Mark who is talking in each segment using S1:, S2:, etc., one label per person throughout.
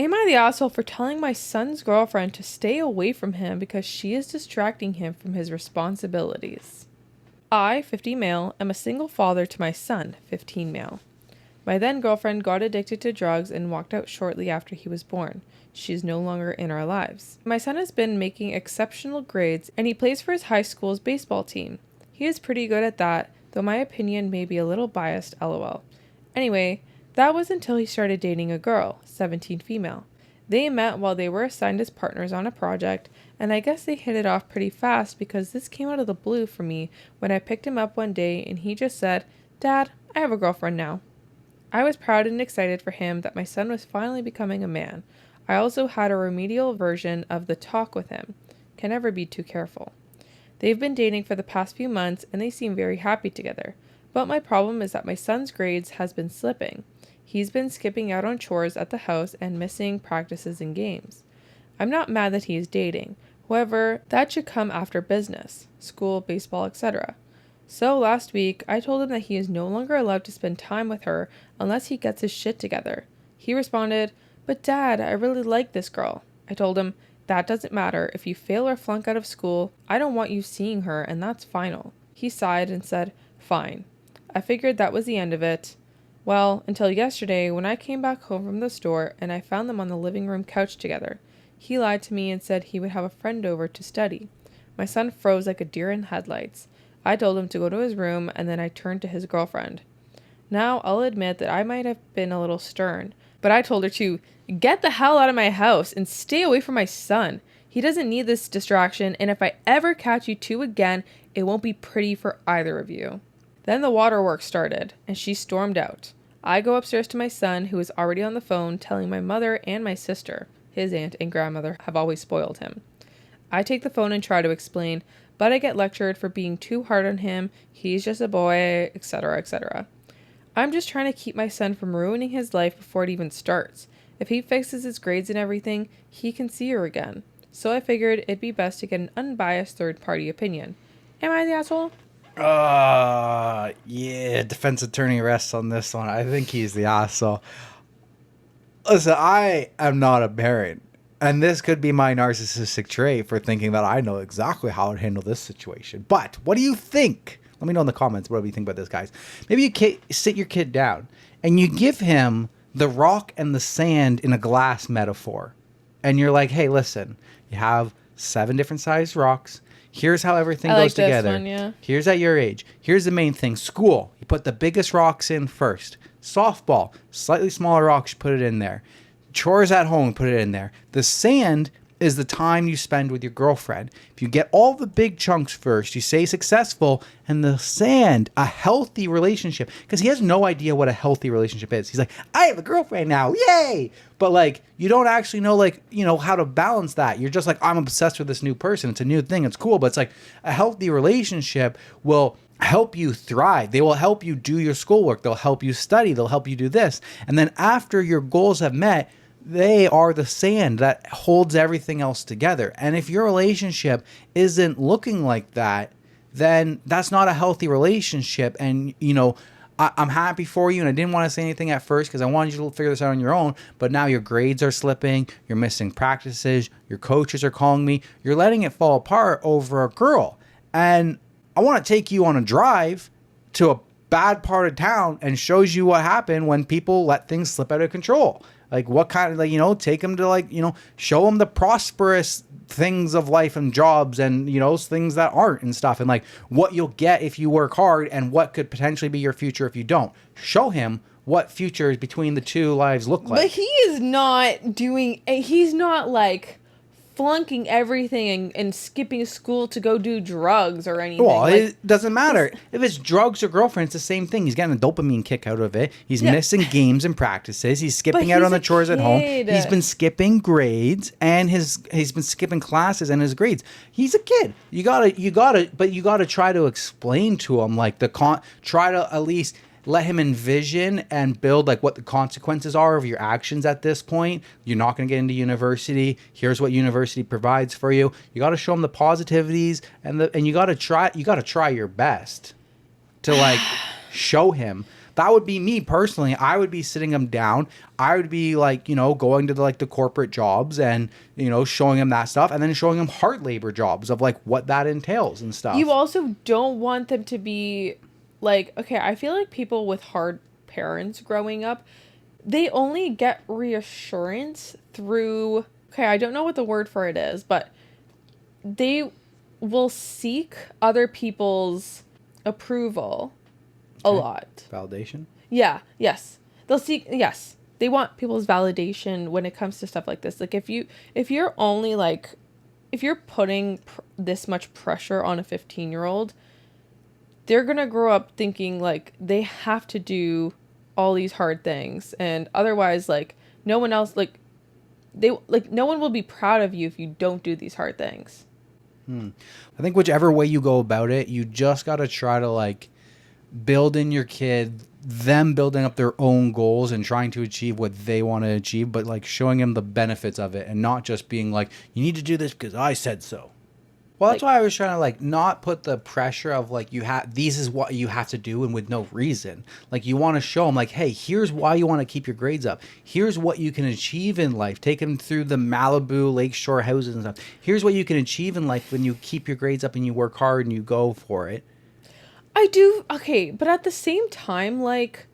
S1: Am I the asshole for telling my son's girlfriend to stay away from him because she is distracting him from his responsibilities? I, 50 male, am a single father to my son, 15 male. My then girlfriend got addicted to drugs and walked out shortly after he was born. She is no longer in our lives. My son has been making exceptional grades and he plays for his high school's baseball team. He is pretty good at that, though my opinion may be a little biased, lol. Anyway, that was until he started dating a girl, 17 female. They met while they were assigned as partners on a project, and I guess they hit it off pretty fast because this came out of the blue for me when I picked him up one day and he just said, "Dad, I have a girlfriend now." I was proud and excited for him that my son was finally becoming a man. I also had a remedial version of the talk with him. Can never be too careful. They've been dating for the past few months and they seem very happy together. But my problem is that my son's grades has been slipping. He's been skipping out on chores at the house and missing practices and games. I'm not mad that he is dating. However, that should come after business, school, baseball, etc. So last week, I told him that he is no longer allowed to spend time with her unless he gets his shit together. He responded, "But Dad, I really like this girl." I told him, "That doesn't matter. If you fail or flunk out of school, I don't want you seeing her and that's final." He sighed and said, "Fine." I figured that was the end of it. Well, until yesterday when I came back home from the store and I found them on the living room couch together. He lied to me and said he would have a friend over to study. My son froze like a deer in headlights. I told him to go to his room and then I turned to his girlfriend. Now, I'll admit that I might have been a little stern, but I told her to get the hell out of my house and stay away from my son. He doesn't need this distraction, and if I ever catch you two again, it won't be pretty for either of you. Then the waterworks started, and she stormed out. I go upstairs to my son, who is already on the phone, telling my mother and my sister. His aunt and grandmother have always spoiled him. I take the phone and try to explain, but I get lectured for being too hard on him, he's just a boy, etc., etc. I'm just trying to keep my son from ruining his life before it even starts. If he fixes his grades and everything, he can see her again. So I figured it'd be best to get an unbiased third-party opinion. Am I the asshole?
S2: Yeah, defense attorney rests on this one. I think he's the asshole. Listen, I am not a parent, and this could be my narcissistic trait for thinking that I know exactly how to handle this situation. But what do you think? Let me know in the comments what do you think about this, guys. Maybe you sit your kid down and you give him the rock and the sand in a glass metaphor. And you're like, hey, listen, you have 7 different sized rocks. Here's how everything goes together. One, yeah. Here's at your age. Here's the main thing. School, you put the biggest rocks in first. Softball, slightly smaller rocks, you put it in there. Chores at home, put it in there. The sand is the time you spend with your girlfriend. If you get all the big chunks first, you stay successful, and the sand, a healthy relationship, because he has no idea what a healthy relationship is. He's like, I have a girlfriend now, yay! But like, you don't actually know, like, you know, how to balance that. You're just like, I'm obsessed with this new person. It's a new thing. It's cool. But it's like a healthy relationship will help you thrive. They will help you do your schoolwork. They'll help you study. They'll help you do this. And then after your goals have met, they are the sand that holds everything else together. And if your relationship isn't looking like that, then that's not a healthy relationship. And, you know, I'm happy for you, and I didn't want to say anything at first because I wanted you to figure this out on your own, but now your grades are slipping, you're missing practices, your coaches are calling me, you're letting it fall apart over a girl. And I want to take you on a drive to a bad part of town and shows you what happened when people let things slip out of control. Like what kind of, like, you know, take them to, like, you know, show them the prosperous things of life and jobs and, you know, things that aren't and stuff, and like what you'll get if you work hard and what could potentially be your future if you don't. Show him what futures between the two lives look like.
S1: But he is not doing, he's not like flunking everything and skipping school to go do drugs or anything.
S2: Well, like, it doesn't matter. If it's drugs or girlfriend, it's the same thing. He's getting a dopamine kick out of it. He's missing games and practices. He's skipping out on the chores at home. He's been skipping grades and he's been skipping classes and his grades. He's a kid. You gotta try to explain to him, like, try to at least let him envision and build like what the consequences are of your actions at this point. You're not going to get into university. Here's what university provides for you. You got to show him the positivities and you got to try your best to like show him. That would be me personally. I would be sitting them down. I would be like, going to the corporate jobs and, showing them that stuff, and then showing them hard labor jobs of like what that entails and stuff.
S1: You also don't want them to be like, okay, I feel like people with hard parents growing up, they only get reassurance through, okay, I don't know what the word for it is, but they will seek other people's approval a lot.
S2: Validation?
S1: Yeah, yes. They'll seek, yes. They want people's validation when it comes to stuff like this. Like if you're only like, if you're putting this much pressure on a 15-year-old, they're going to grow up thinking like they have to do all these hard things, and otherwise like no one else no one will be proud of you if you don't do these hard things.
S2: I think whichever way you go about it, you just got to try to like build in your kid, them building up their own goals and trying to achieve what they want to achieve, but like showing them the benefits of it and not just being like, you need to do this because I said so. Well, that's why I was trying to like not put the pressure of like this is what you have to do and with no reason. Like you want to show them like, hey, here's why you want to keep your grades up. Here's what you can achieve in life. Take them through the Malibu lakeshore houses and stuff. Here's what you can achieve in life when you keep your grades up and you work hard and you go for it.
S1: I do, okay, but at the same time, like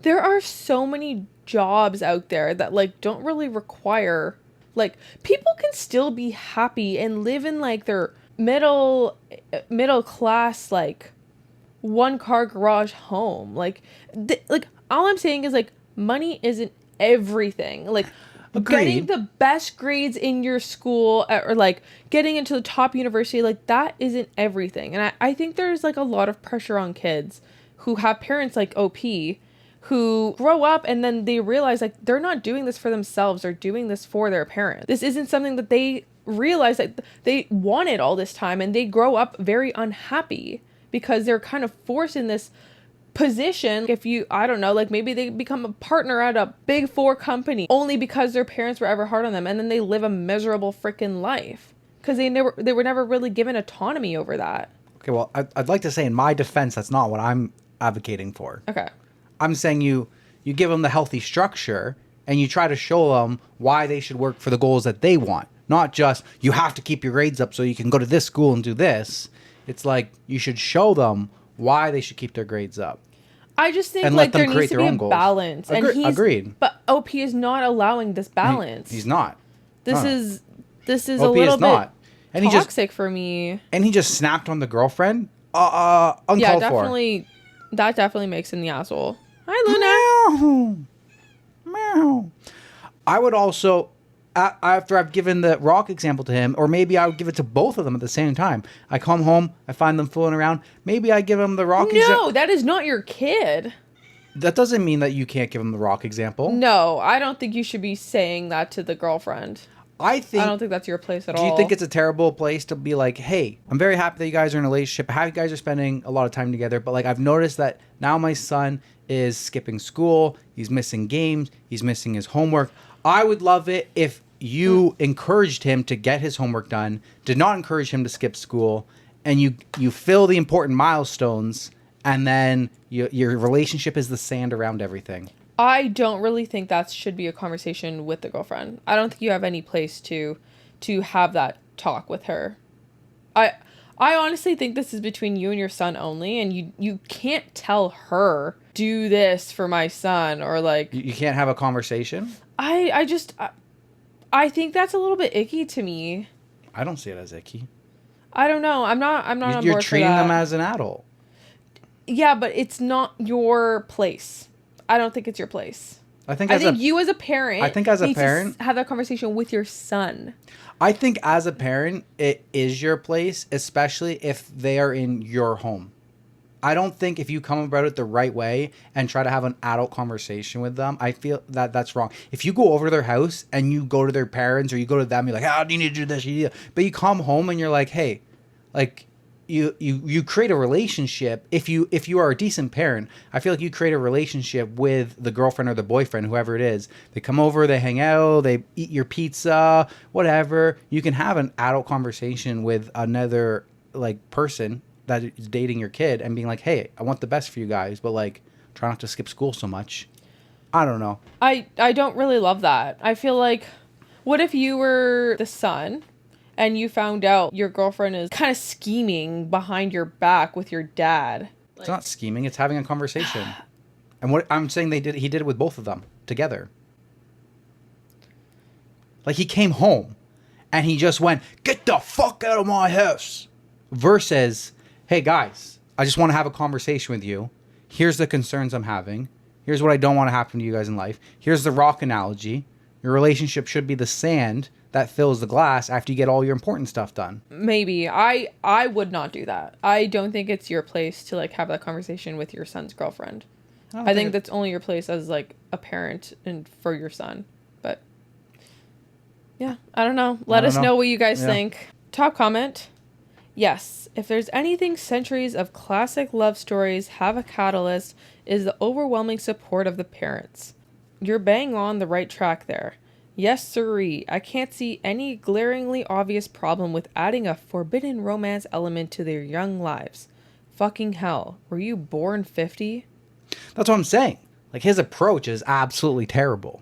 S1: there are so many jobs out there that like don't really require, like people can still be happy and live in like their middle class like one car garage home. Like all I'm saying is like money isn't everything. Like
S2: Agreed.
S1: Getting the best grades in your school or like getting into the top university, like that isn't everything. And I think there's like a lot of pressure on kids who have parents like OP who grow up and then they realize like they're not doing this for themselves, they're doing this for their parents. This isn't something that they realize that they wanted all this time, and they grow up very unhappy because they're kind of forced in this position. If you, I don't know, like maybe they become a partner at a big 4 company only because their parents were ever hard on them, and then they live a miserable freaking life because they were never really given autonomy over that.
S2: Okay, well, I'd like to say in my defense, that's not what I'm advocating for.
S1: Okay.
S2: I'm saying you give them the healthy structure and you try to show them why they should work for the goals that they want. Not just, you have to keep your grades up so you can go to this school and do this. It's like, you should show them why they should keep their grades up.
S1: I just think like there needs to be a balance.
S2: Agreed.
S1: But OP is not allowing this balance.
S2: He's not.
S1: This is a
S2: OP
S1: little
S2: is not.
S1: bit
S2: And
S1: toxic for me.
S2: And he just snapped on the girlfriend. Uncalled
S1: yeah,
S2: for.
S1: definitely. That definitely makes him the asshole. Hi,
S2: Luna. Meow. Meow. I would also, after I've given the rock example to him, or maybe I would give it to both of them at the same time. I come home, I find them fooling around. Maybe I give him the rock example.
S1: No, that is not your kid.
S2: That doesn't mean that you can't give him the rock example.
S1: No, I don't think you should be saying that to the girlfriend. I don't think that's your place at all.
S2: Do you think it's a terrible place to be like, hey, I'm very happy that you guys are in a relationship. How you guys are spending a lot of time together. But like, I've noticed that now my son is skipping school. He's missing games. He's missing his homework. I would love it if you encouraged him to get his homework done, did not encourage him to skip school, and you fill the important milestones, and then your relationship is the sand around everything.
S1: I don't really think that should be a conversation with the girlfriend. I don't think you have any place to have that talk with her. I honestly think this is between you and your son only, and you can't tell her, do this for my son, or like...
S2: You can't have a conversation?
S1: I think that's a little bit icky to me.
S2: I don't see it as icky.
S1: I don't know. I'm not on board for that.
S2: You're treating them as an adult.
S1: Yeah, but it's not your place. I don't think it's your place. I think you as a parent.
S2: I think as a parent,
S1: to have that conversation with your son.
S2: I think as a parent, it is your place, especially if they are in your home. I don't think if you come about it the right way and try to have an adult conversation with them, I feel that that's wrong. If you go over to their house and you go to their parents or you go to them, you're like, oh, you need to do this, but you come home and you're like, hey, like. You create a relationship. If you are a decent parent, I feel like you create a relationship with the girlfriend or the boyfriend, whoever it is. They come over, they hang out, they eat your pizza, whatever. You can have an adult conversation with another like person that is dating your kid and being like, hey, I want the best for you guys, but like Try not to skip school so much. I don't know.
S1: I don't really love that. I feel like, what if you were the son and you found out your girlfriend is kind of scheming behind your back with your dad?
S2: It's not scheming. It's having a conversation. And what I'm saying he did it with both of them together. Like, he came home and he just went, "Get the fuck out of my house." Versus, "Hey guys, I just want to have a conversation with you. Here's the concerns I'm having. Here's what I don't want to happen to you guys in life. Here's the rock analogy. Your relationship should be the sand that fills the glass after you get all your important stuff done."
S1: Maybe. I would not do that. I don't think it's your place to like have that conversation with your son's girlfriend. I think that's only your place as like a parent and for your son. But yeah, I don't know. Let us know what you guys think. Top comment. Yes, if there's anything centuries of classic love stories have a catalyst, is the overwhelming support of the parents. You're bang on the right track there. Yes, sirree. I can't see any glaringly obvious problem with adding a forbidden romance element to their young lives. Fucking hell. Were you born 50?
S2: That's what I'm saying. Like, his approach is absolutely terrible.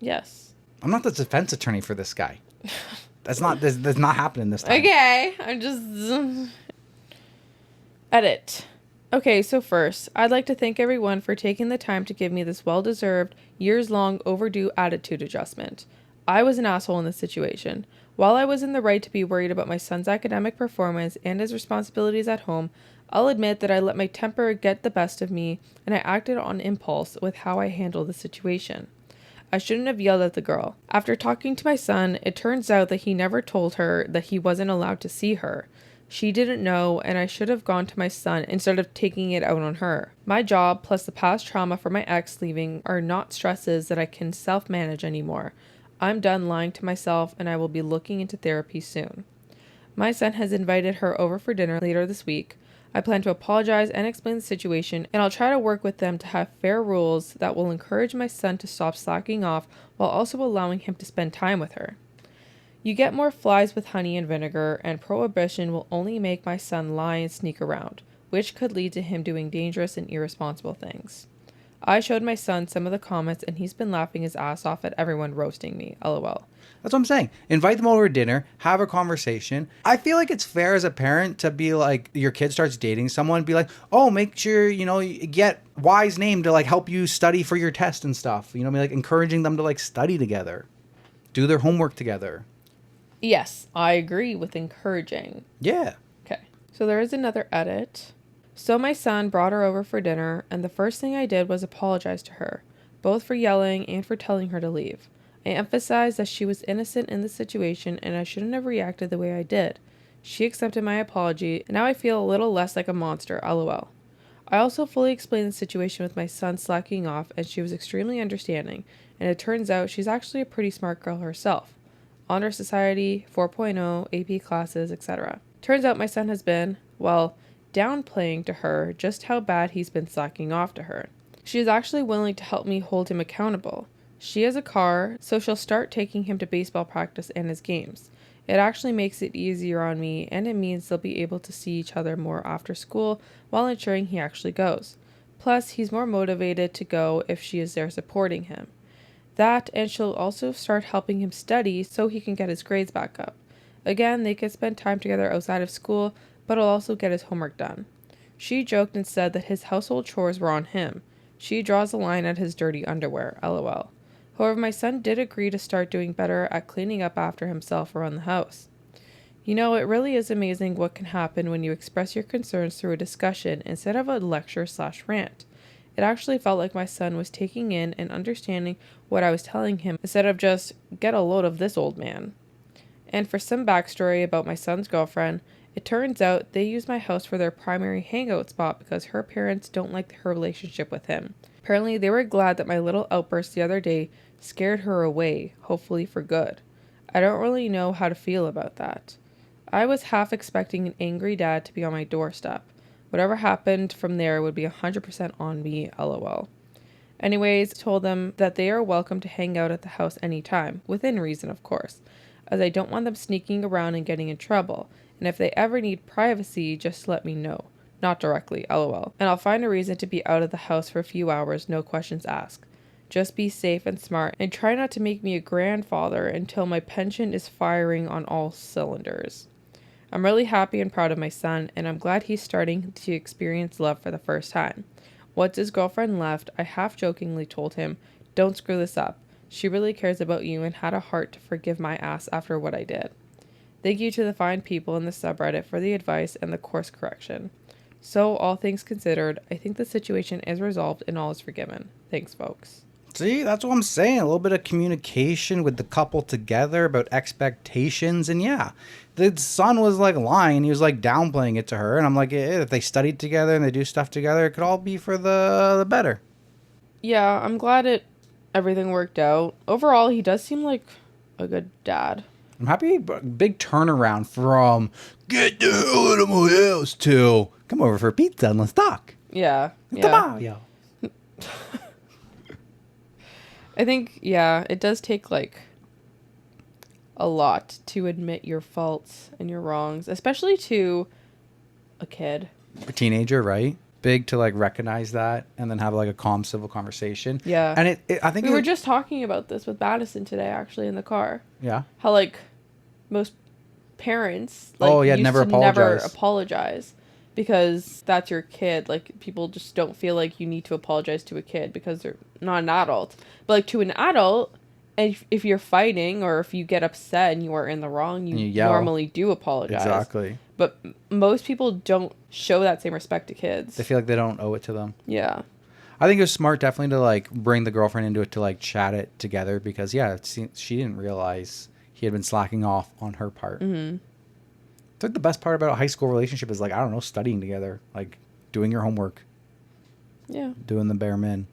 S1: Yes.
S2: I'm not the defense attorney for this guy. That's not happening this time.
S1: Okay, I'm just... Edit. Okay, so first, I'd like to thank everyone for taking the time to give me this well-deserved, years-long overdue attitude adjustment. I was an asshole in this situation. While I was in the right to be worried about my son's academic performance and his responsibilities at home, I'll admit that I let my temper get the best of me, and I acted on impulse with how I handled the situation. I shouldn't have yelled at the girl. After talking to my son, it turns out that he never told her that he wasn't allowed to see her. She didn't know, and I should have gone to my son instead of taking it out on her. My job, plus the past trauma from my ex leaving, are not stresses that I can self-manage anymore. I'm done lying to myself, and I will be looking into therapy soon. My son has invited her over for dinner later this week. I plan to apologize and explain the situation, and I'll try to work with them to have fair rules that will encourage my son to stop slacking off while also allowing him to spend time with her. You get more flies with honey and vinegar, and prohibition will only make my son lie and sneak around, which could lead to him doing dangerous and irresponsible things. I showed my son some of the comments, and he's been laughing his ass off at everyone roasting me, lol.
S2: That's what I'm saying. Invite them over to dinner, have a conversation. I feel like it's fair as a parent to be like, your kid starts dating someone, be like, "Oh, make sure, you get Y's name to like help you study for your test and stuff." Like encouraging them to like study together, do their homework together.
S1: Yes, I agree with encouraging.
S2: Yeah.
S1: Okay. So there is another edit. So my son brought her over for dinner, and the first thing I did was apologize to her, both for yelling and for telling her to leave. I emphasized that she was innocent in the situation and I shouldn't have reacted the way I did. She accepted my apology, and now I feel a little less like a monster, lol. I also fully explained the situation with my son slacking off, and she was extremely understanding, and it turns out she's actually a pretty smart girl herself. Honor Society, 4.0, AP classes, etc. Turns out my son has been, downplaying to her just how bad he's been slacking off to her. She is actually willing to help me hold him accountable. She has a car, so she'll start taking him to baseball practice and his games. It actually makes it easier on me, and it means they'll be able to see each other more after school while ensuring he actually goes. Plus, he's more motivated to go if she is there supporting him. That, and she'll also start helping him study so he can get his grades back up. Again, they can spend time together outside of school, but he'll also get his homework done. She joked and said that his household chores were on him. She draws a line at his dirty underwear, lol. However, my son did agree to start doing better at cleaning up after himself around the house. It really is amazing what can happen when you express your concerns through a discussion instead of a lecture/rant. It actually felt like my son was taking in and understanding what I was telling him instead of just, "Get a load of this old man." And for some backstory about my son's girlfriend, it turns out they use my house for their primary hangout spot because her parents don't like her relationship with him. Apparently, they were glad that my little outburst the other day scared her away, hopefully for good. I don't really know how to feel about that. I was half expecting an angry dad to be on my doorstep. Whatever happened from there would be 100% on me, lol. Anyways, told them that they are welcome to hang out at the house anytime, within reason of course, as I don't want them sneaking around and getting in trouble, and if they ever need privacy, just let me know. Not directly, lol. And I'll find a reason to be out of the house for a few hours, no questions asked. Just be safe and smart, and try not to make me a grandfather until my pension is firing on all cylinders. I'm really happy and proud of my son, and I'm glad he's starting to experience love for the first time. Once his girlfriend left, I half-jokingly told him, "Don't screw this up. She really cares about you and had a heart to forgive my ass after what I did." Thank you to the fine people in the subreddit for the advice and the course correction. So, all things considered, I think the situation is resolved and all is forgiven. Thanks, folks.
S2: See, that's what I'm saying. A little bit of communication with the couple together about expectations. And yeah, the son was like lying. He was like downplaying it to her. And I'm like, if they studied together and they do stuff together, it could all be for the better.
S1: Yeah, I'm glad everything worked out. Overall, he does seem like a good dad.
S2: I'm happy. Big turnaround from get the hell out of my house to come over for pizza and let's talk.
S1: Yeah.
S2: Yeah.
S1: I think, yeah, it does take, like, a lot to admit your faults and your wrongs, especially to a kid.
S2: A teenager, right? Big to, like, recognize that and then have, like, a calm, civil conversation.
S1: Yeah.
S2: And I think
S1: we were just talking about this with Madison today, actually, in the car.
S2: Yeah.
S1: How, like, most parents, like, used
S2: never
S1: to never
S2: apologize.
S1: apologize because that's your kid. Like, people just don't feel like you need to apologize to a kid because they're not an adult. But, like, to an adult, and if you're fighting or if you get upset and you are in the wrong, you normally do apologize.
S2: Exactly.
S1: But most people don't show that same respect to kids.
S2: They feel like they don't owe it to them.
S1: Yeah.
S2: I think it was smart definitely to, like, bring the girlfriend into it to, like, chat it together because, yeah, she didn't realize he had been slacking off on her part.
S1: Mm-hmm.
S2: It's like the best part about a high school relationship is, like, I don't know, studying together, like, doing your homework.
S1: Yeah.
S2: Doing the bare min.